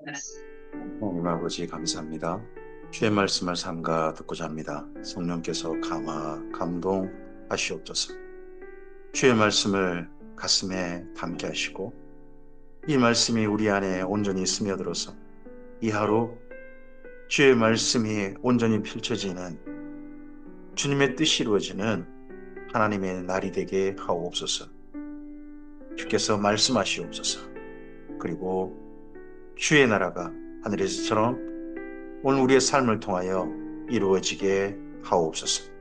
하나님 아버지 감사합니다. 주의 말씀을 삼가 듣고자 합니다. 성령께서 강화, 감동하시옵소서. 주의 말씀을 가슴에 담게 하시고 이 말씀이 우리 안에 온전히 스며들어서 이 하루 주의 말씀이 온전히 펼쳐지는 주님의 뜻이 이루어지는 하나님의 날이 되게 하옵소서. 주께서 말씀하시옵소서. 그리고 주의 나라가 하늘에서처럼 오늘 우리의 삶을 통하여 이루어지게 하옵소서.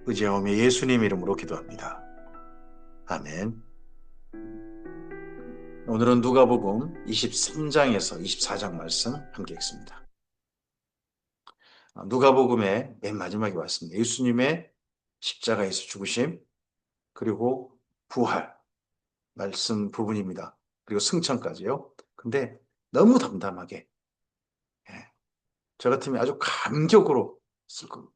의지하오며 예수님 이름으로 기도합니다. 아멘. 오늘은 누가복음 23장에서 24장 말씀 함께 읽습니다. 누가복음의 맨 마지막에 왔습니다. 예수님의 십자가에서 죽으심, 그리고 부활 말씀 부분입니다. 그리고 승천까지요. 근데 너무 담담하게, 저 같으면 아주 감격으로 쓸 겁니다.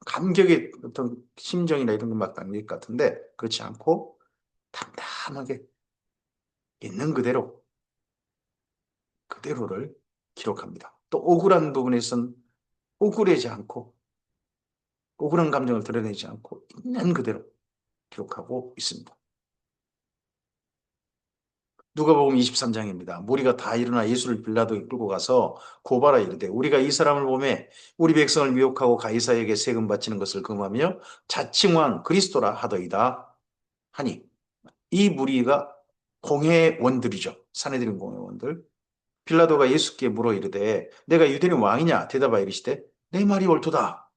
감격의 어떤 심정이나 이런 것만 담길 것 같은데 그렇지 않고 담담하게 있는 그대로를 기록합니다. 또 억울한 부분에선 억울하지 않고 억울한 감정을 드러내지 않고 있는 그대로 기록하고 있습니다. 누가복음 23장입니다. 무리가 다 일어나 예수를 빌라도에 끌고 가서 고발하여 이르되 우리가 이 사람을 보매 우리 백성을 미혹하고 가이사에게 세금 바치는 것을 금하며 자칭 왕 그리스도라 하더이다 하니, 이 무리가 공회원들이죠. 사내들인 공회원들. 빌라도가 예수께 물어 이르되 내가 유대인 왕이냐 대답하여 이르시되 내 말이 옳도다.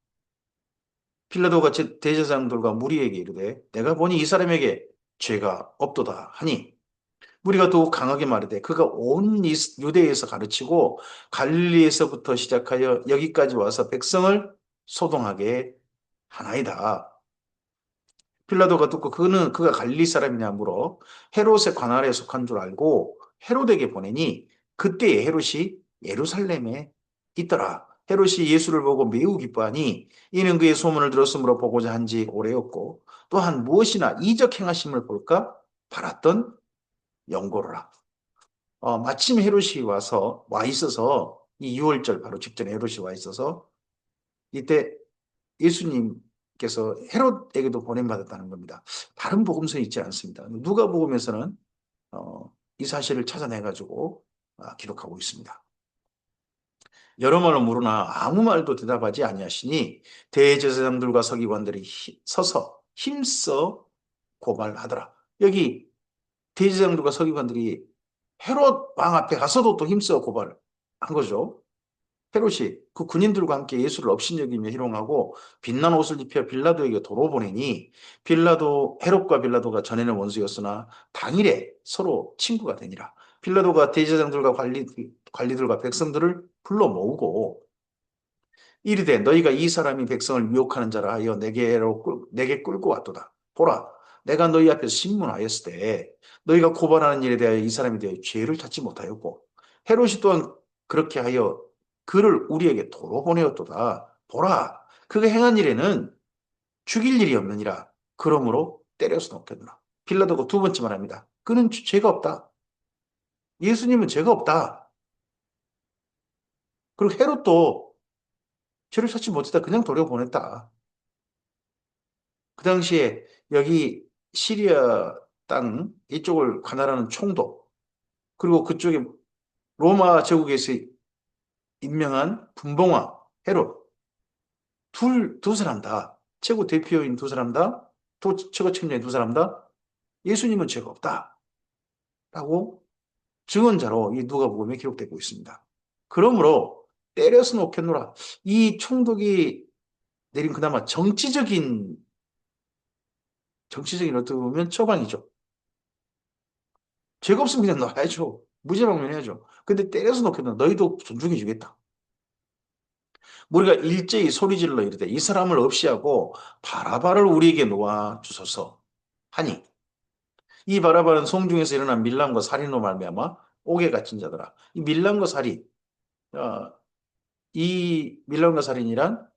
빌라도가 대제사장들과 무리에게 이르되 내가 보니 이 사람에게 죄가 없도다 하니, 무리가 더욱 강하게 말하되 그가 온 유대에서 가르치고 갈릴리에서부터 시작하여 여기까지 와서 백성을 소동하게 하나이다. 빌라도가 듣고 그가 갈릴리 사람이냐 물어 헤롯의 관할에 속한 줄 알고 헤롯에게 보내니, 그때에 헤롯이 예루살렘에 있더라. 헤롯이 예수를 보고 매우 기뻐하니 이는 그의 소문을 들었으므로 보고자 한지 오래였고 또한 무엇이나 이적 행하심을 볼까 바랐던 영고로라. 마침 헤롯이 와 있어서 이 6월절 바로 직전에 헤롯이 와 있어서 이때 예수님께서 헤롯에게도 보냄받았다는 겁니다. 다른 복음서에 있지 않습니다. 누가복음에서는 이 사실을 찾아내가지고 기록하고 있습니다. 여러 말을 물으나 아무 말도 대답하지 아니하시니 대제사장들과 서기관들이 서서 힘써 고발하더라. 여기 대제사장들과 서기관들이 헤롯 왕 앞에 가서도 또 힘써 고발을 한 거죠. 헤롯이 그 군인들과 함께 예수를 업신여기며 희롱하고 빛난 옷을 입혀 빌라도에게 도로 보내니, 헤롯과 빌라도가 전에는 원수였으나 당일에 서로 친구가 되니라. 빌라도가 대제사장들과 관리들과 백성들을 불러 모으고 이르되 너희가 이 사람이 백성을 미혹하는 자라 하여 내게 끌고 왔도다. 보라, 내가 너희 앞에서 신문하였을 때 너희가 고발하는 일에 대하여 이 사람에 대하여 죄를 찾지 못하였고 헤롯이 또한 그렇게 하여 그를 우리에게 도로 보내었도다. 보라, 그가 행한 일에는 죽일 일이 없느니라. 그러므로 때려서 놓겠노라. 빌라도가 두 번째 말합니다. 그는 죄가 없다. 예수님은 죄가 없다. 그리고 헤롯도 죄를 찾지 못했다. 그냥 돌려보냈다. 그 당시에 여기 시리아 땅 이쪽을 관할하는 총독, 그리고 그쪽에 로마 제국에서 임명한 분봉왕 헤롯, 두 사람 다, 최고 대표인 두 사람 다, 최고 책임자인 두 사람 다 예수님은 죄가 없다 라고 증언자로 이 누가복음에 기록되고 있습니다. 그러므로 때려서 놓겠노라. 이 총독이 내린 그나마 정치적인 어떻게 보면 처방이죠. 죄가 없으면 그냥 놔야죠. 무죄방면해야죠. 근데 때려서 놓겠노라. 너희도 존중해 주겠다. 우리가 일제히 소리질러 이르되 이 사람을 없이하고 바라바를 우리에게 놓아 주소서 하니, 이 바라바는 성중에서 일어난 밀람과 살인으로 말미암아 옥에 갇힌 자더라. 이 밀람과 살인, 어, 이 밀람과 살인이란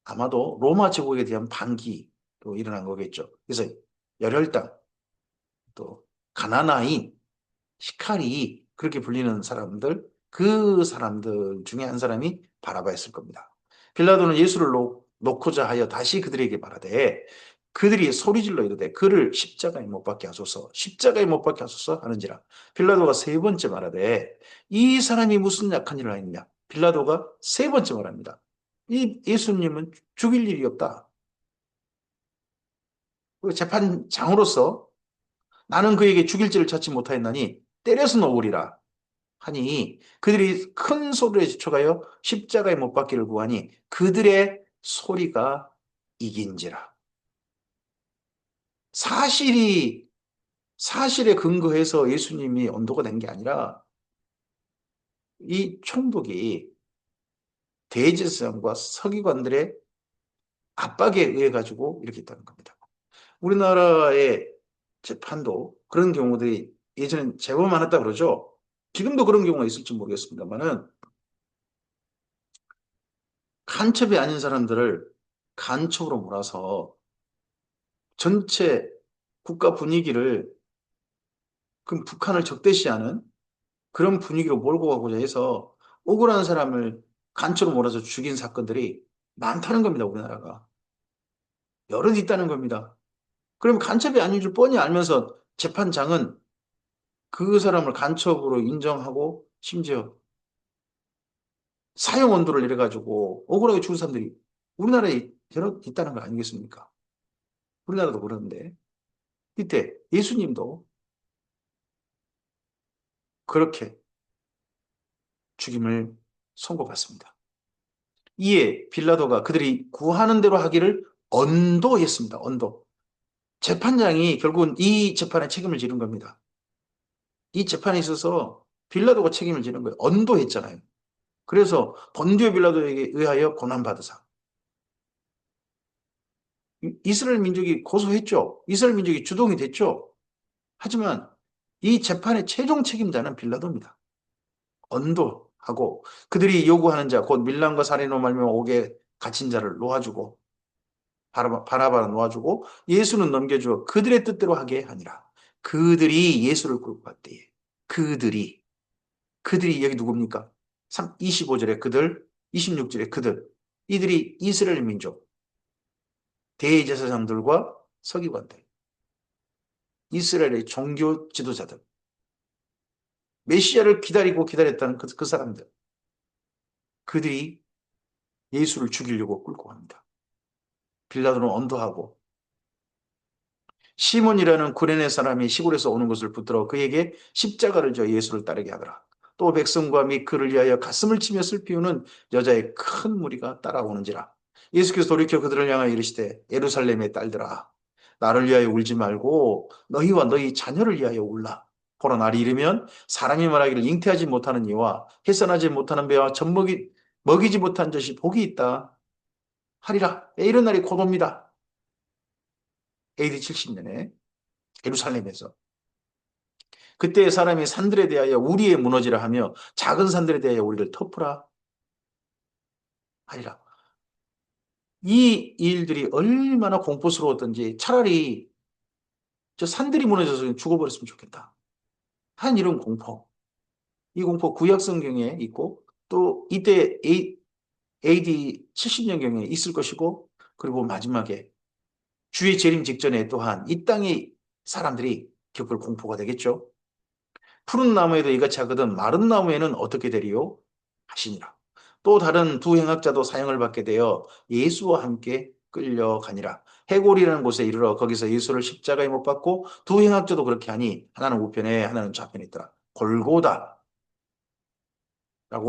아마도 로마 제국에 대한 반기로 일어난 거겠죠. 그래서 열혈당, 또 가나나인, 시카리 그렇게 불리는 사람들, 그 사람들 중에 한 사람이 바라바였을 겁니다. 빌라도는 예수를 놓고자 하여 다시 그들에게 말하되 그들이 소리질러 이르되 그를 십자가에 못 박게 하소서 십자가에 못 박게 하소서 하는지라. 빌라도가 세 번째 말하되 이 사람이 무슨 약한 일을 하였느냐. 빌라도가 세 번째 말합니다. 이 예수님은 죽일 일이 없다. 그 재판장으로서 나는 그에게 죽일 죄를 찾지 못하였나니 때려서 놓으리라 하니 그들이 큰 소리에 지쳐가여 십자가에 못 박기를 구하니 그들의 소리가 이긴지라. 사실이 사실에 근거해서 예수님이 언도가 된 게 아니라 이 총독이 대제사장과 서기관들의 압박에 의해 가지고 이렇게 있다는 겁니다. 우리나라의 재판도 그런 경우들이 예전엔 제법 많았다 그러죠. 지금도 그런 경우가 있을지 모르겠습니다만은 간첩이 아닌 사람들을 간첩으로 몰아서 전체 국가 분위기를 그 북한을 적대시하는 그런 분위기로 몰고 가고자 해서 억울한 사람을 간첩으로 몰아서 죽인 사건들이 많다는 겁니다. 우리나라가. 여럿 있다는 겁니다. 그럼 간첩이 아닌 줄 뻔히 알면서 재판장은 그 사람을 간첩으로 인정하고 심지어 사형 언도를 내려가지고 억울하게 죽은 사람들이 우리나라에 여럿 있다는 거 아니겠습니까? 우리나라도 그러는데 이때 예수님도 그렇게 죽임을 선고받습니다. 이에 빌라도가 그들이 구하는 대로 하기를 언도했습니다. 언도. 재판장이 결국은 이 재판에 책임을 지는 겁니다. 이 재판에 있어서 빌라도가 책임을 지는 거예요. 언도했잖아요. 그래서 본디오 빌라도에게 의하여 고난받으사. 이스라엘 민족이 고소했죠. 이스라엘 민족이 주동이 됐죠. 하지만 이 재판의 최종 책임자는 빌라도입니다. 언도하고 그들이 요구하는 자, 곧 밀란과 살인으로 말미암아 옥에 갇힌 자를 놓아주고 바라바라 놓아주고 예수는 넘겨주어 그들의 뜻대로 하게 하니라. 그들이 예수를 끌고 갔대요. 그들이 여기 누굽니까? 25절에 그들, 26절에 그들. 이들이 이스라엘 민족, 대제사장들과 서기관들, 이스라엘의 종교 지도자들, 메시아를 기다리고 기다렸다는 그 사람들. 그들이 예수를 죽이려고 끌고 갑니다. 빌라도는 언도하고 시몬이라는 구레네 사람이 시골에서 오는 것을 붙들어 그에게 십자가를 져 예수를 따르게 하더라. 또 백성과 및 그를 위하여 가슴을 치며 슬피우는 여자의 큰 무리가 따라오는지라. 예수께서 돌이켜 그들을 향하여 이르시되 예루살렘의 딸들아 나를 위하여 울지 말고 너희와 너희 자녀를 위하여 울라. 보라 날이 이르면 사람이 말하기를 잉태하지 못하는 이와 해산하지 못하는 배와 먹이지 못한 젖이 복이 있다 하리라. 이런 날이 곧 옵니다. AD 70년에 예루살렘에서 그때 사람이 산들에 대하여 우리에 무너지라 하며 작은 산들에 대하여 우리를 터프라 하리라. 이 일들이 얼마나 공포스러웠던지 차라리 저 산들이 무너져서 죽어버렸으면 좋겠다. 한 이런 공포. 이 공포 구약 성경에 있고 또 이때 AD 70년경에 있을 것이고 그리고 마지막에 주의 재림 직전에 또한 이 땅의 사람들이 겪을 공포가 되겠죠. 푸른 나무에도 이같이 하거든 마른 나무에는 어떻게 되리요? 하시니라. 또 다른 두 행악자도 사형을 받게 되어 예수와 함께 끌려가니라. 해골이라는 곳에 이르러 거기서 예수를 십자가에 못 박고 두 행악자도 그렇게 하니 하나는 우편에 하나는 좌편에 있더라. 골고다라고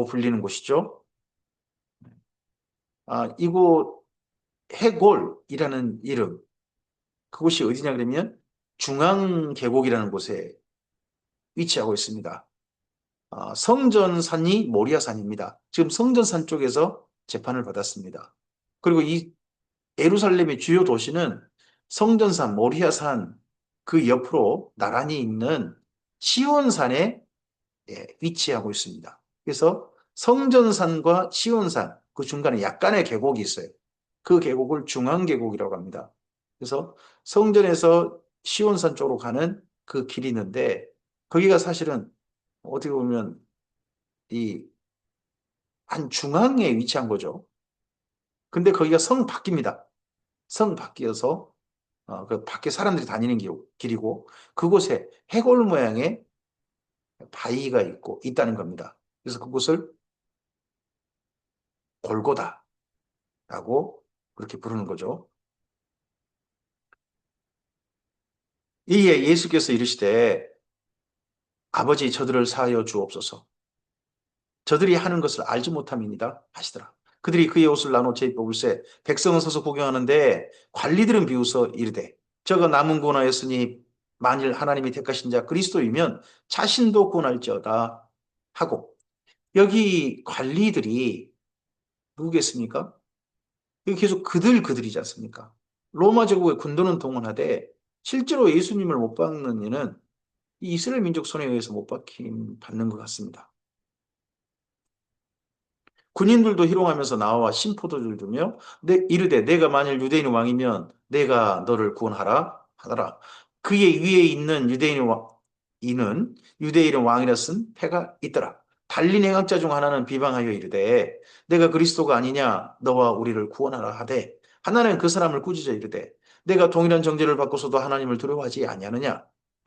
불리는 곳이죠. 이곳 해골이라는 이름 그곳이 어디냐 그러면 중앙계곡이라는 곳에 위치하고 있습니다. 성전산이 모리아산입니다. 지금 성전산 쪽에서 재판을 받았습니다. 그리고 이 예루살렘의 주요 도시는 성전산, 모리아산 그 옆으로 나란히 있는 시온산에 위치하고 있습니다. 그래서 성전산과 시온산 그 중간에 약간의 계곡이 있어요. 그 계곡을 중앙계곡이라고 합니다. 그래서 성전에서 시온산 쪽으로 가는 그 길이 있는데 거기가 사실은 어떻게 보면 이 한 중앙에 위치한 거죠. 근데 거기가 성 밖입니다. 성 밖이어서 그 밖에 사람들이 다니는 길이고 그곳에 해골 모양의 바위가 있다는 겁니다. 그래서 그곳을 골고다라고 그렇게 부르는 거죠. 이에 예수께서 이르시되 아버지 저들을 사하여 주옵소서. 저들이 하는 것을 알지 못함이니이다 하시더라. 그들이 그의 옷을 나눠 재입어볼세 백성은 서서 구경하는데 관리들은 비웃어 이르되 저가 남은 구원하였으니 만일 하나님이 택하신 자 그리스도이면 자신도 구원할지어다 하고 여기 관리들이 누구겠습니까? 여기 계속 그들이지 않습니까? 로마 제국의 군도는 동원하되 실제로 예수님을 못 박는 이는 이 이스라엘 민족 손에 의해서 못 박힘 받는 것 같습니다. 군인들도 희롱하면서 나와 심포도를 두며 이르되 내가 만일 유대인 왕이면 내가 너를 구원하라 하더라. 그의 위에 있는 이는 유대인 왕이라 쓴 패가 있더라. 달린 행악자 중 하나는 비방하여 이르되 내가 그리스도가 아니냐 너와 우리를 구원하라 하되 하나는 그 사람을 꾸짖어 이르되 내가 동일한 정죄를 받고서도 하나님을 두려워하지 아니하느냐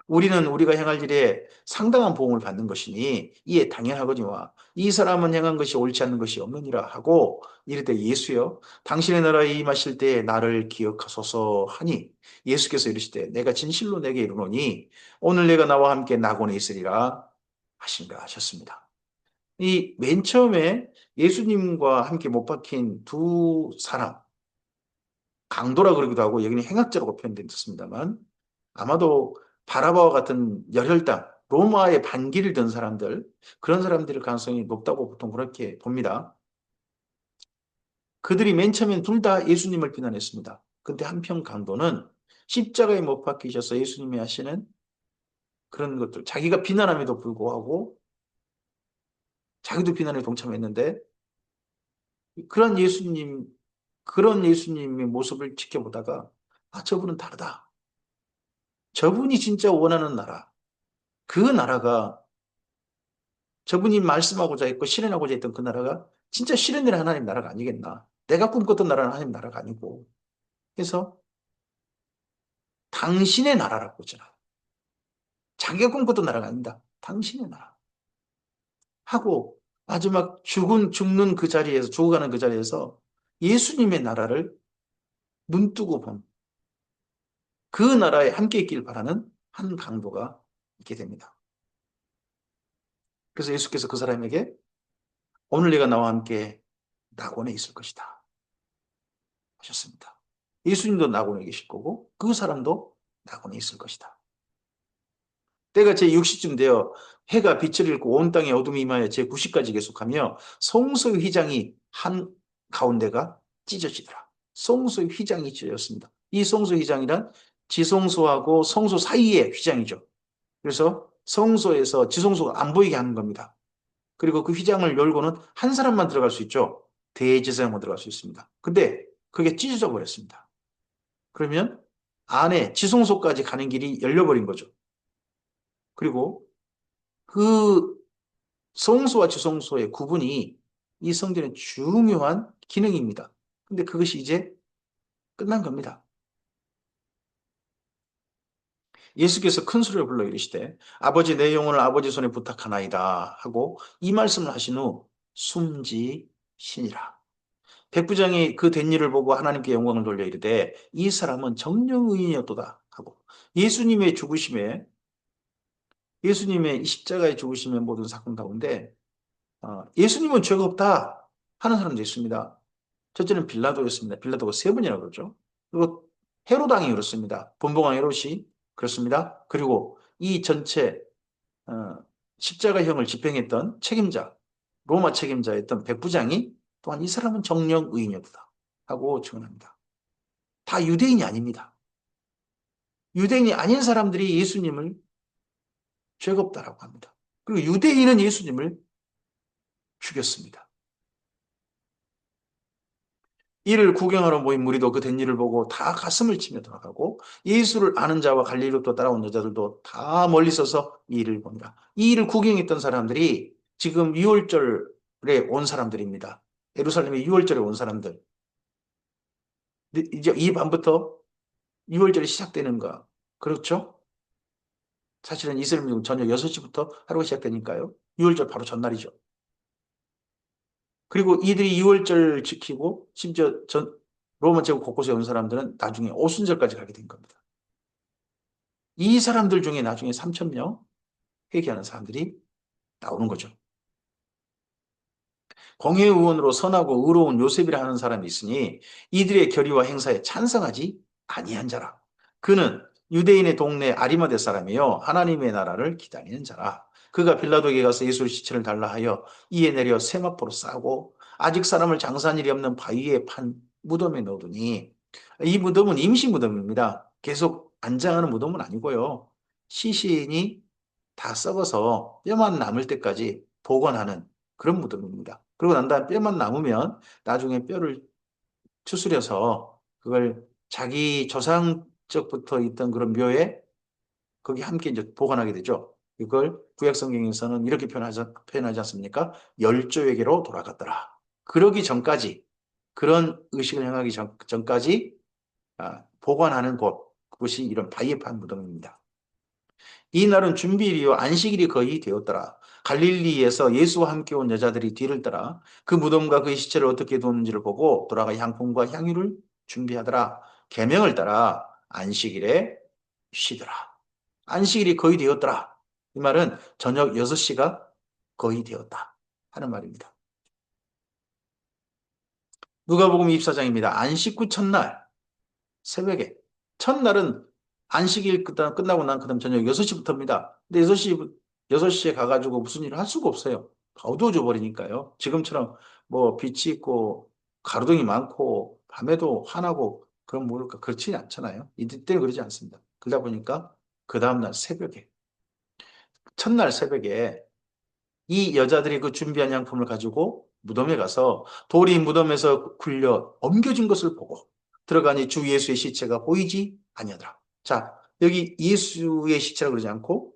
우리는 우리가 행할 일에 상당한 보응을 받는 것이니 이에 당연하거니와 이 사람은 행한 것이 옳지 않는 것이 없느니라 하고 이르되 예수여 당신의 나라에 임하실 때에 나를 기억하소서 하니 예수께서 이르시되 내가 진실로 내게 이르노니 오늘 내가 나와 함께 낙원에 있으리라 하신가 하셨습니다. 이 맨 처음에 예수님과 함께 못 박힌 두 사람 강도라 그러기도 하고 여기는 행악자라고 표현됐습니다만 아마도 바라바와 같은 열혈당 로마의 반기를 든 사람들 그런 사람들일 가능성이 높다고 보통 그렇게 봅니다. 그들이 맨 처음엔 둘 다 예수님을 비난했습니다. 근데 한편 강도는 십자가에 못 박히셔서 예수님이 하시는 그런 것들 자기가 비난함에도 불구하고 자기도 비난에 동참했는데 그런 예수님의 모습을 지켜보다가 저분은 다르다. 저분이 진짜 원하는 나라 그 나라가 저분이 말씀하고자 했고 실현하고자 했던 그 나라가 진짜 실현되는 하나님 나라가 아니겠나. 내가 꿈꿨던 나라는 하나님 나라가 아니고. 그래서 당신의 나라라고 하잖아. 자기가 꿈꿨던 나라가 아니다. 당신의 나라. 하고 마지막 죽는 그 자리에서 죽어가는 그 자리에서 예수님의 나라를 눈뜨고 본 그 나라에 함께 있길 바라는 한 강도가 있게 됩니다. 그래서 예수께서 그 사람에게 오늘 네가 나와 함께 낙원에 있을 것이다 하셨습니다. 예수님도 낙원에 계실 거고 그 사람도 낙원에 있을 것이다. 때가 제60쯤 되어 해가 빛을 잃고 온 땅에 어둠이 임하여 제90까지 계속하며 성소의 휘장이 한 가운데가 찢어지더라. 성소의 휘장이 찢어졌습니다. 이 성소의 휘장이란 지성소하고 성소 사이의 휘장이죠. 그래서 성소에서 지성소가 안 보이게 하는 겁니다. 그리고 그 휘장을 열고는 한 사람만 들어갈 수 있죠. 대제사장만 들어갈 수 있습니다. 근데 그게 찢어져 버렸습니다. 그러면 안에 지성소까지 가는 길이 열려버린 거죠. 그리고 그 성소와 지성소의 구분이 이 성전의 중요한 기능입니다. 근데 그것이 이제 끝난 겁니다. 예수께서 큰 소리를 불러 이르시되 아버지 내 영혼을 아버지 손에 부탁하나이다 하고 이 말씀을 하신 후 숨지시니라. 백부장이 그 된 일을 보고 하나님께 영광을 돌려 이르되 이 사람은 정령 의인이었도다 하고 예수님의 십자가의 죽으심의 모든 사건 가운데 예수님은 죄가 없다 하는 사람도 있습니다. 첫째는 빌라도였습니다. 빌라도가 세 번이나 그러죠. 그리고 헤롯 왕이 그렇습니다. 본봉왕 헤롯이 그렇습니다. 그리고 이 전체 어, 십자가형을 집행했던 책임자, 로마 책임자였던 백부장이 또한 이 사람은 정령 의인이었다 하고 증언합니다. 다 유대인이 아닙니다. 유대인이 아닌 사람들이 예수님을 죄가 없다라고 합니다. 그리고 유대인은 예수님을 죽였습니다. 이를 구경하러 모인 무리도 그 된 일을 보고 다 가슴을 치며 돌아가고 예수를 아는 자와 갈릴리로부터 따라온 여자들도 다 멀리 서서 이 일을 봅니다. 이 일을 구경했던 사람들이 지금 6월절에 온 사람들입니다. 예루살렘에 6월절에 온 사람들. 근데 이제 이 밤부터 6월절이 시작되는 거. 그렇죠? 사실은 이슬람 중 저녁 6시부터 하루가 시작되니까요. 6월절 바로 전날이죠. 그리고 이들이 6월절 지키고 심지어 로마 제국 곳곳에 온 사람들은 나중에 오순절까지 가게 된 겁니다. 이 사람들 중에 나중에 3천 명 회개하는 사람들이 나오는 거죠. 공회의원으로 선하고 의로운 요셉이라 하는 사람이 있으니 이들의 결의와 행사에 찬성하지 아니한 자라. 그는 유대인의 동네 아리마대 사람이요 하나님의 나라를 기다리는 자라. 그가 빌라도에게 가서 예수의 시체를 달라 하여 이에 내려 세마포로 싸고 아직 사람을 장사한 일이 없는 바위에 판 무덤에 넣으니 이 무덤은 임시 무덤입니다. 계속 안장하는 무덤은 아니고요. 시신이 다 썩어서 뼈만 남을 때까지 보관하는 그런 무덤입니다. 그러고 난 다음에 뼈만 남으면 나중에 뼈를 추스려서 그걸 자기 조상적부터 있던 그런 묘에 거기 함께 이제 보관하게 되죠. 이걸 구약 성경에서는 이렇게 표현하지 않습니까? 열조에게로 돌아갔더라. 그러기 전까지 그런 의식을 행하기 전까지 보관하는 곳이 이런 바이에판 무덤입니다. 이 날은 준비일이요 안식일이 거의 되었더라. 갈릴리에서 예수와 함께 온 여자들이 뒤를 따라 그 무덤과 그의 시체를 어떻게 두었는지를 보고 돌아가 향품과 향유를 준비하더라. 계명을 따라 안식일에 쉬더라. 안식일이 거의 되었더라. 이 말은 저녁 6시가 거의 되었다 하는 말입니다. 누가복음 24장입니다. 안식 후 첫날 새벽에 첫날은 안식일 끝나고 난 그다음 저녁 6시부터입니다. 근데 6시에 가가지고 무슨 일을 할 수가 없어요. 어두워져 버리니까요. 지금처럼 뭐 빛이 있고 가로등이 많고 밤에도 환하고 그런 뭐랄까 그렇지 않잖아요. 이때 때는 그러지 않습니다. 그러다 보니까 그 다음날 새벽에 첫날 새벽에 이 여자들이 그 준비한 양품을 가지고 무덤에 가서 돌이 무덤에서 굴려 옮겨진 것을 보고 들어가니 주 예수의 시체가 보이지 아니하더라. 자, 여기 예수의 시체라고 그러지 않고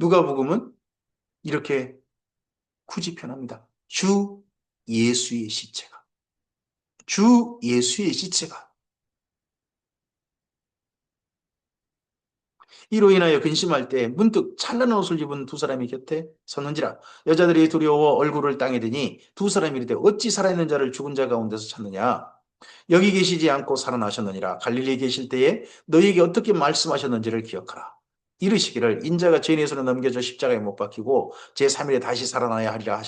누가복음은 이렇게 굳이 표현합니다. 주 예수의 시체가. 주 예수의 시체가. 이로 인하여 근심할 때 문득 찬란한 옷을 입은 두 사람이 곁에 섰는지라 여자들이 두려워 얼굴을 땅에 대니 두 사람이 이르되 어찌 살아있는 자를 죽은 자 가운데서 찾느냐 여기 계시지 않고 살아나셨느니라 갈릴리에 계실 때에 너희에게 어떻게 말씀하셨는지를 기억하라 이르시기를 인자가 죄인의 손에 넘겨져 십자가에 못 박히고 제3일에 다시 살아나야 하리라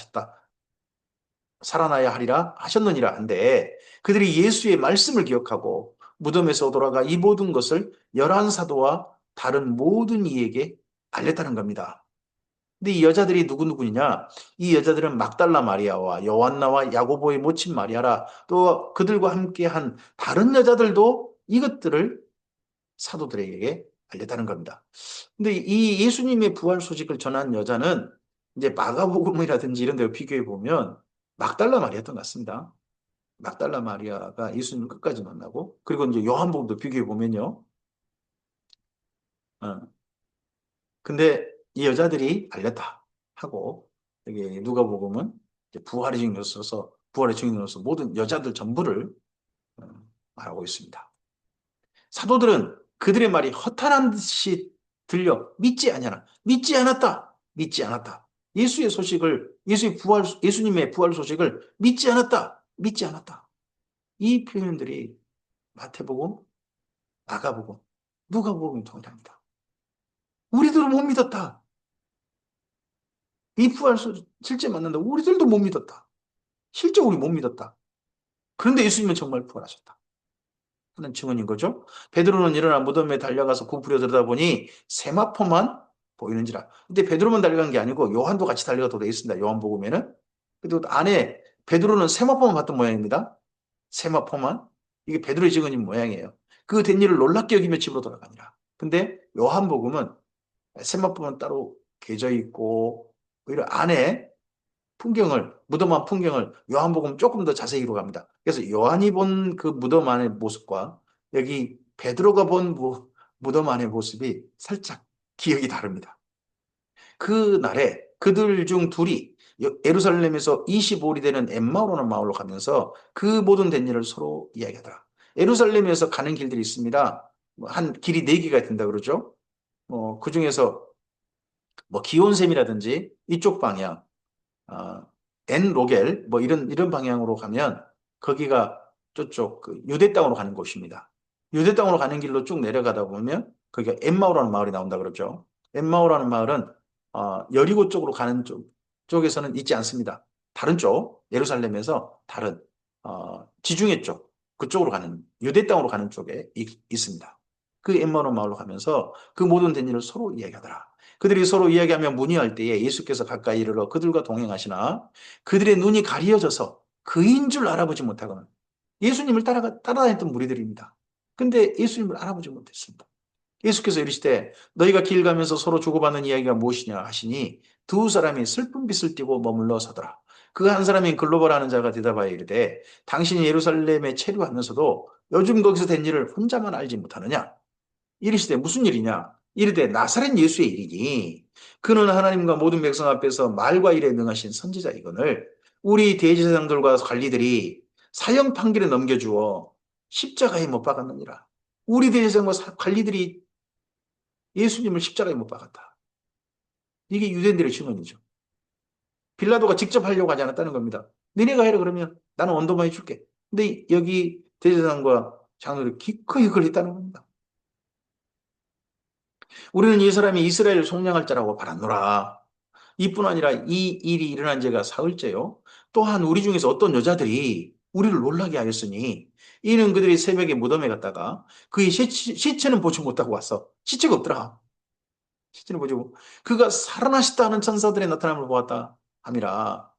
하셨느니라 한데 그들이 예수의 말씀을 기억하고 무덤에서 돌아가 이 모든 것을 11사도와 다른 모든 이에게 알렸다는 겁니다. 근데 이 여자들이 누구느냐? 이 여자들은 막달라 마리아와 요한나와 야고보의 모친 마리아라 또 그들과 함께한 다른 여자들도 이것들을 사도들에게 알렸다는 겁니다. 근데 이 예수님의 부활 소식을 전한 여자는 이제 마가복음이라든지 이런 데 비교해 보면 막달라 마리아도 같습니다. 막달라 마리아가 예수님을 끝까지 만나고 그리고 이제 요한복음도 비교해 보면요. 어, 근데 이 여자들이 알렸다 하고 여기 누가복음은 부활의 증인으로서 부활의 증인으로서 모든 여자들 전부를 어, 말하고 있습니다. 사도들은 그들의 말이 허탄한 듯이 들려 믿지 아니하나 믿지 않았다 믿지 않았다 예수의 소식을 예수님의 부활 소식을 믿지 않았다 믿지 않았다 이 표현들이 마태복음 마가복음 누가복음이 동일합니다. 우리들은 못 믿었다. 이 부활 소식 실제 맞는다. 우리들도 못 믿었다. 실제 우리 못 믿었다. 그런데 예수님은 정말 부활하셨다. 하는 증언인 거죠. 베드로는 일어나 무덤에 달려가서 구부려 들여다보니 세마포만 보이는지라. 근데 베드로만 달려간 게 아니고 요한도 같이 달려가도 되어 있습니다. 요한복음에는. 그리고 안에 베드로는 세마포만 봤던 모양입니다. 세마포만. 이게 베드로의 증언인 모양이에요. 그 된 일을 놀랍게 여기며 집으로 돌아가니라. 근데 요한복음은 세마포만 따로 개져 있고 오히려 안에 무덤 안 풍경을 요한복음 조금 더 자세히 기록합니다. 그래서 요한이 본 그 무덤 안의 모습과 여기 베드로가 본 무덤 안의 모습이 살짝 기억이 다릅니다. 그 날에 그들 중 둘이 예루살렘에서 25里되는 엠마오라는 마을로 가면서 그 모든 된 일을 서로 이야기하더라. 예루살렘에서 가는 길들이 있습니다. 한 길이 네 개가 된다 그러죠. 그 중에서 뭐 기온샘이라든지 이쪽 방향, 아, 엔 로겔 뭐 이런 방향으로 가면 거기가 저쪽 그 유대 땅으로 가는 곳입니다. 유대 땅으로 가는 길로 쭉 내려가다 보면 거기가 엠마오라는 마을이 나온다 그러죠. 엠마오라는 마을은 여리고 쪽으로 가는 쪽에서는 있지 않습니다. 다른 쪽 예루살렘에서 다른 지중해 쪽 그쪽으로 가는 유대 땅으로 가는 쪽에 있습니다. 그 엠마오라는 마을로 가면서 그 모든 된 일을 서로 이야기하더라. 그들이 서로 이야기하며 문의할 때에 예수께서 가까이 이르러 그들과 동행하시나 그들의 눈이 가리어져서 그인 줄 알아보지 못하거나 예수님을 따라다녔던 무리들입니다. 근데 예수님을 알아보지 못했습니다. 예수께서 이르시되 너희가 길 가면서 서로 주고받는 이야기가 무엇이냐 하시니 두 사람이 슬픈 빛을 띠고 머물러 서더라. 그 한 사람인 글로벌하는 자가 대답하여 이르되 당신이 예루살렘에 체류하면서도 요즘 거기서 된 일을 혼자만 알지 못하느냐? 이르시되 무슨 일이냐? 이르되 나사렛 예수의 일이니 그는 하나님과 모든 백성 앞에서 말과 일에 능하신 선지자이거늘 우리 대제사장들과 관리들이 사형 판결에 넘겨주어 십자가에 못 박았느니라. 우리 대제사장과 관리들이 예수님을 십자가에 못 박았다. 이게 유대인들의 증언이죠. 빌라도가 직접 하려고 하지 않았다는 겁니다. 너네가 해라 그러면 나는 언도만 해줄게. 근데 여기 대제사장과 장로들이 기꺼이 그걸 했다는 겁니다. 우리는 이 사람이 이스라엘을 속량할 자라고 바랐노라. 이뿐 아니라 이 일이 일어난 지가 사흘째요. 또한 우리 중에서 어떤 여자들이 우리를 놀라게 하였으니 이는 그들이 새벽에 무덤에 갔다가 그의 시체는 보지 못하고 왔어. 시체가 없더라. 시체는 보지 못. 그가 살아나셨다 하는 천사들의 나타남을 보았다 함이라.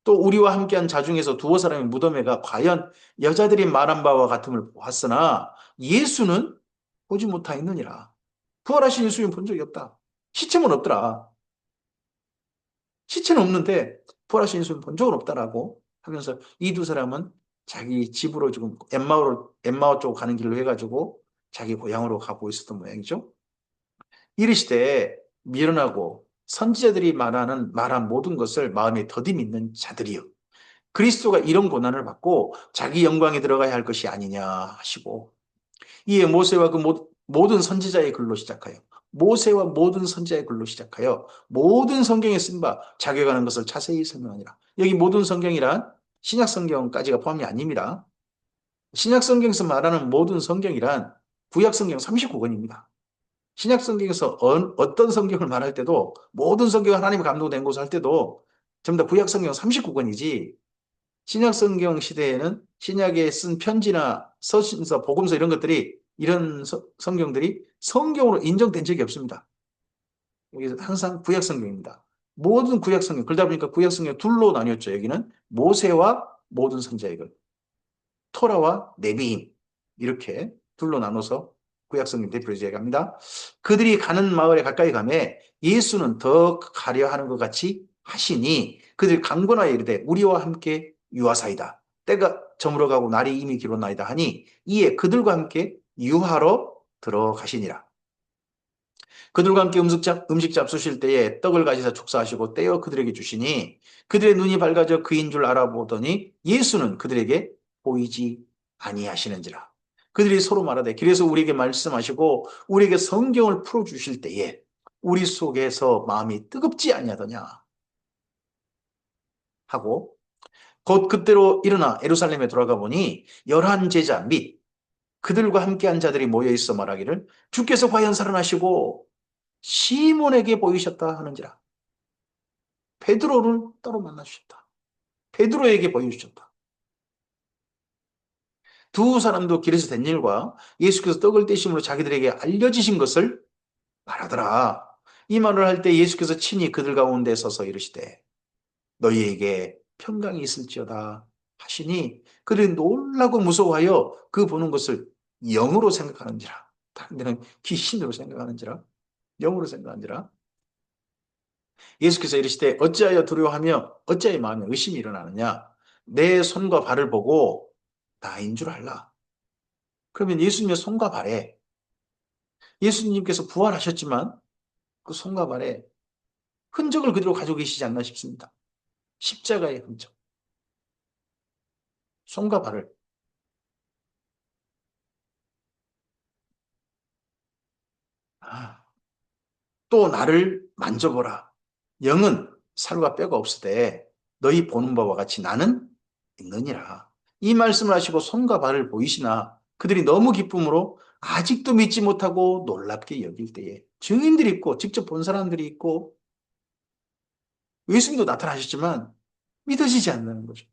또 우리와 함께한 자 중에서 두어 사람이 무덤에 가 과연 여자들이 말한 바와 같음을 보았으나 예수는 보지 못하였느니라. 부활하신 예수님 본 적이 없다. 시체만 없더라. 시체는 없는데 부활하신 예수님 본 적은 없다라고 하면서 이 두 사람은 자기 집으로 지금 엠마오 쪽 가는 길로 해가지고 자기 고향으로 가고 있었던 모양이죠. 이르시되 미련하고 선지자들이 말한 모든 것을 마음에 더디 믿는 자들이요. 그리스도가 이런 고난을 받고 자기 영광에 들어가야 할 것이 아니냐 하시고 이에 모세와 그 모든 선지자의 글로 시작하여 모세와 모든 선지자의 글로 시작하여 모든 성경에 쓴 바 자격하는 것을 자세히 설명하니라. 여기 모든 성경이란 신약 성경까지가 포함이 아닙니다. 신약 성경에서 말하는 모든 성경이란 구약 성경 39권입니다. 신약 성경에서 어떤 성경을 말할 때도 모든 성경 하나님 감동된 것을 할 때도 전부 다 구약 성경 39권이지 신약 성경 시대에는 신약에 쓴 편지나 서신서, 복음서 이런 것들이 이런 성경들이 성경으로 인정된 적이 없습니다. 여기 항상 구약 성경입니다. 모든 구약 성경, 그러다 보니까 구약 성경 둘로 나뉘었죠. 여기는 모세와 모든 선지자의 글, 토라와 네비임 이렇게 둘로 나눠서 구약 성경 대표로 이야기합니다. 그들이 가는 마을에 가까이 가매 예수는 더 가려 하는 것 같이 하시니 그들이 강권하여 이르되 우리와 함께 유하사이다. 때가 저물어가고 날이 이미 기록나이다 하니 이에 그들과 함께 유하러 들어가시니라. 그들과 함께 음식 잡수실 때에 떡을 가지사 축사하시고 떼어 그들에게 주시니 그들의 눈이 밝아져 그인 줄 알아보더니 예수는 그들에게 보이지 아니하시는지라. 그들이 서로 말하되 길에서 우리에게 말씀하시고 우리에게 성경을 풀어주실 때에 우리 속에서 마음이 뜨겁지 아니하더냐 하고 곧 그때로 일어나 예루살렘에 돌아가 보니 11제자 및 그들과 함께한 자들이 모여 있어 말하기를 주께서 과연 살아나시고 시몬에게 보이셨다 하는지라. 베드로를 따로 만나주셨다. 베드로에게 보여주셨다. 두 사람도 길에서 된 일과 예수께서 떡을 떼심으로 자기들에게 알려지신 것을 말하더라. 이 말을 할 때 예수께서 친히 그들 가운데 서서 이르시되 너희에게 평강이 있을지어다 하시니 그들이 놀라고 무서워하여 그 보는 것을 영으로 생각하는지라. 다른 데는 귀신으로 생각하는지라. 영으로 생각하는지라. 예수께서 이르시되 어찌하여 두려워하며 어찌하여 마음에 의심이 일어나느냐. 내 손과 발을 보고 나인 줄 알라. 그러면 예수님의 손과 발에 예수님께서 부활하셨지만 그 손과 발에 흔적을 그대로 가지고 계시지 않나 싶습니다. 십자가의 흔적. 손과 발을. 아, 또 나를 만져보라. 영은 살과 뼈가 없으되 너희 보는 바와 같이 나는 있느니라. 이 말씀을 하시고 손과 발을 보이시나 그들이 너무 기쁨으로 아직도 믿지 못하고 놀랍게 여길 때에 증인들이 있고 직접 본 사람들이 있고 예수님도 나타나셨지만 믿어지지 않는 거죠.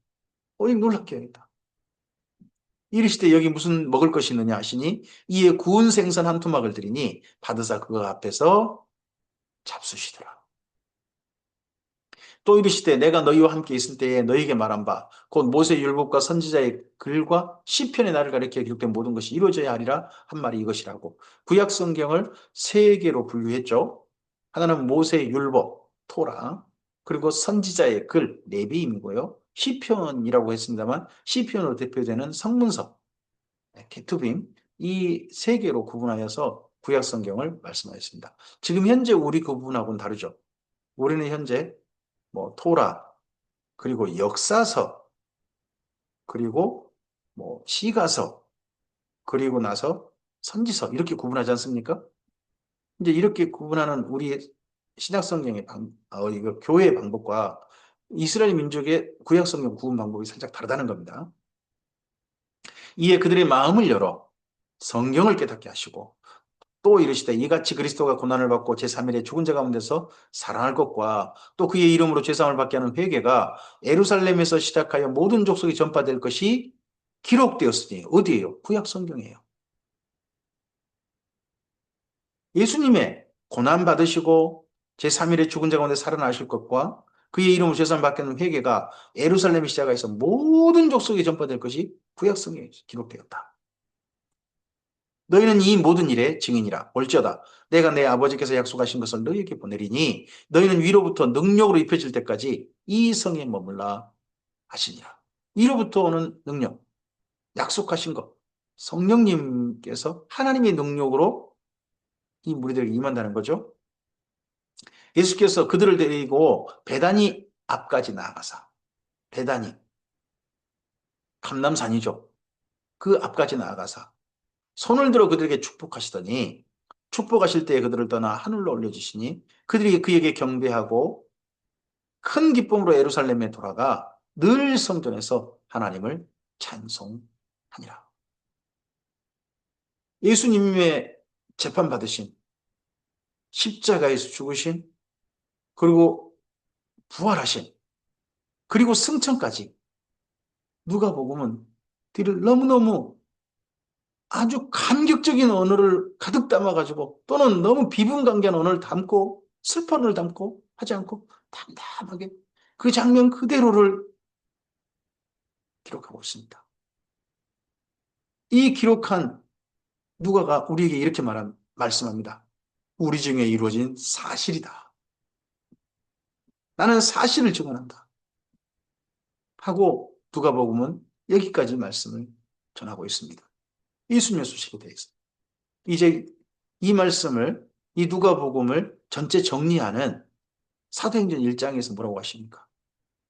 오직 놀랍게 여겼다. 이르시되 여기 무슨 먹을 것이 있느냐 하시니 이에 구운 생선 한 토막을 드리니 받으사 그거 앞에서 잡수시더라. 또 이르시되 내가 너희와 함께 있을 때에 너희에게 말한 바 곧 모세 율법과 선지자의 글과 시편의 나를 가리켜 기록된 모든 것이 이루어져야 하리라 한 말이 이것이라고. 구약 성경을 세 개로 분류했죠. 하나는 모세 율법 토라, 그리고 선지자의 글 레비임이고요. 시편이라고 했습니다만 시편으로 대표되는 성문서 케투빔, 이 세 개로 구분하여서 구약 성경을 말씀하였습니다. 지금 현재 우리 그 부분하고는 다르죠. 우리는 현재 뭐 토라, 그리고 역사서, 그리고 뭐 시가서, 그리고 나서 선지서 이렇게 구분하지 않습니까? 이제 이렇게 구분하는 우리 신약 성경의 이거 교회의 방법과 이스라엘 민족의 구약 성경 구분 방법이 살짝 다르다는 겁니다. 이에 그들의 마음을 열어 성경을 깨닫게 하시고 또 이르시되 이같이 그리스도가 고난을 받고 제3일에 죽은 자 가운데서 살아날 것과 또 그의 이름으로 죄사함을 받게 하는 회개가 예루살렘에서 시작하여 모든 족속에 전파될 것이 기록되었으니 어디예요? 구약 성경이에요. 예수님의 고난 받으시고 제3일에 죽은 자 가운데 살아나실 것과 그의 이름으로 죄사함을 받게 하는 회개가 예루살렘에 시작해서 모든 족속에 전파될 것이 구약 성경에 기록되었다. 너희는 이 모든 일의 증인이라. 올지어다 내가 내 아버지께서 약속하신 것을 너희에게 보내리니 너희는 위로부터 능력으로 입혀질 때까지 이 성에 머물라 하시니라. 위로부터 오는 능력, 약속하신 것, 성령님께서 하나님의 능력으로 이 무리들에게 임한다는 거죠. 예수께서 그들을 데리고 베다니 앞까지 나아가사, 베다니 감람산이죠. 그 앞까지 나아가사 손을 들어 그들에게 축복하시더니 축복하실 때에 그들을 떠나 하늘로 올려주시니 그들이 그에게 경배하고 큰 기쁨으로 예루살렘에 돌아가 늘 성전에서 하나님을 찬송하니라. 예수님의 재판받으신 십자가에서 죽으신 그리고 부활하신 그리고 승천까지 누가복음은 뒤를 너무너무 아주 감격적인 언어를 가득 담아가지고 또는 너무 비분간개한 언어를 담고 슬픈 언어를 담고 하지 않고 담담하게 그 장면 그대로를 기록하고 있습니다. 이 기록한 누가가 우리에게 이렇게 말씀합니다. 우리 중에 이루어진 사실이다. 나는 사실을 증언한다. 하고 누가복음은 여기까지 말씀을 전하고 있습니다. 예수님의 소식에 대해서. 이제 이 말씀을 이 누가복음을 전체 정리하는 사도행전 1장에서 뭐라고 하십니까?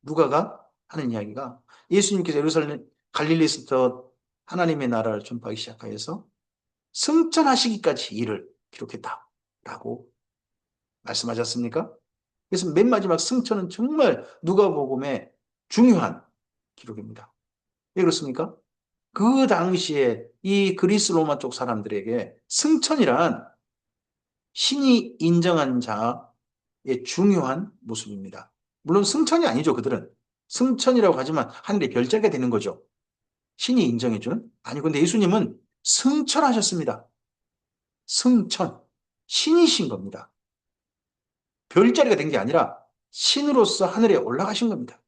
누가가 하는 이야기가 예수님께서 예루살렘 갈릴리에서 하나님의 나라를 전파하기 시작하여서 승천하시기까지 일을 기록했다라고 말씀하셨습니까? 그래서 맨 마지막 승천은 정말 누가복음의 중요한 기록입니다. 왜 그렇습니까? 그 당시에 이 그리스 로마 쪽 사람들에게 승천이란 신이 인정한 자의 중요한 모습입니다. 물론 승천이 아니죠, 그들은. 승천이라고 하지만 하늘의 별자리가 되는 거죠. 신이 인정해주는? 아니, 근데 예수님은 승천하셨습니다. 승천. 신이신 겁니다. 별자리가 된 게 아니라 신으로서 하늘에 올라가신 겁니다.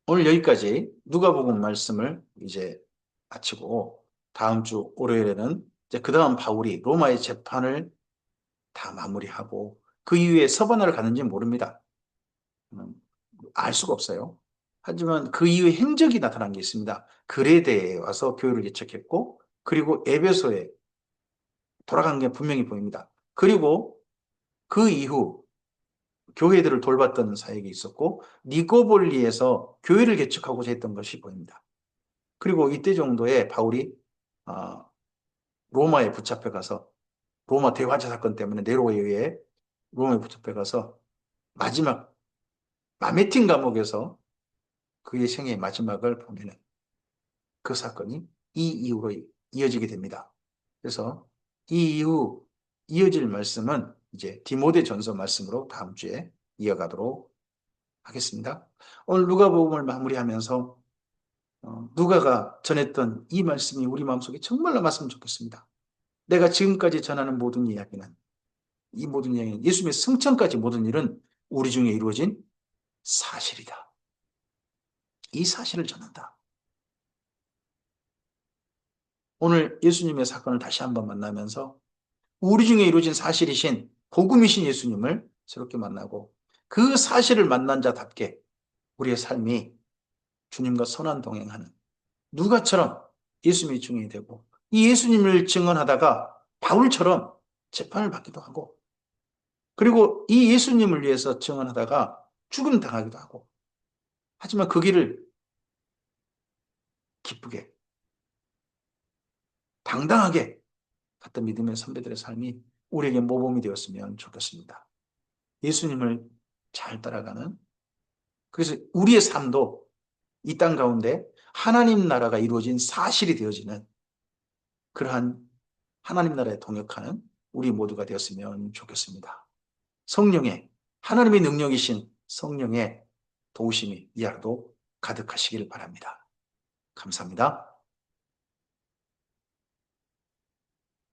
오늘 여기까지 누가복음 말씀을 이제 마치고 다음 주 월요일에는 이제 그 다음 바울이 로마의 재판을 다 마무리하고 그 이후에 서바나를 가는지 모릅니다. 음, 알 수가 없어요. 하지만 그 이후에 행적이 나타난 게 있습니다. 그레데에 와서 교회를 개척했고 그리고 에베소에 돌아간 게 분명히 보입니다. 그리고 그 이후 교회들을 돌봤던 사역이 있었고 니고볼리에서 교회를 개척하고자 했던 것이 보입니다. 그리고 이때 정도에 바울이 아, 로마에 붙잡혀 가서 로마 대화제 사건 때문에 네로에 의해 로마에 붙잡혀 가서 마지막 마메틴 감옥에서 그의 생애의 마지막을 보내는 그 사건이 이 이후로 이어지게 됩니다. 그래서 이 이후 이어질 말씀은 이제 디모데 전서 말씀으로 다음 주에 이어가도록 하겠습니다. 오늘 누가복음을 마무리하면서 누가가 전했던 이 말씀이 우리 마음속에 정말 남았으면 좋겠습니다. 내가 지금까지 전하는 모든 이야기는 이 모든 이야기는 예수님의 승천까지 모든 일은 우리 중에 이루어진 사실이다. 이 사실을 전한다. 오늘 예수님의 사건을 다시 한번 만나면서 우리 중에 이루어진 사실이신 복음이신 예수님을 새롭게 만나고 그 사실을 만난 자답게 우리의 삶이 주님과 선한 동행하는 누가처럼 예수님의 증인이 되고 이 예수님을 증언하다가 바울처럼 재판을 받기도 하고 그리고 이 예수님을 위해서 증언하다가 죽음 당하기도 하고 하지만 그 길을 기쁘게 당당하게 갔던 믿음의 선배들의 삶이 우리에게 모범이 되었으면 좋겠습니다. 예수님을 잘 따라가는 그래서 우리의 삶도 이 땅 가운데 하나님 나라가 이루어진 사실이 되어지는 그러한 하나님 나라에 동역하는 우리 모두가 되었으면 좋겠습니다. 성령의 하나님의 능력이신 성령의 도우심이 이 하루도 가득하시기를 바랍니다. 감사합니다.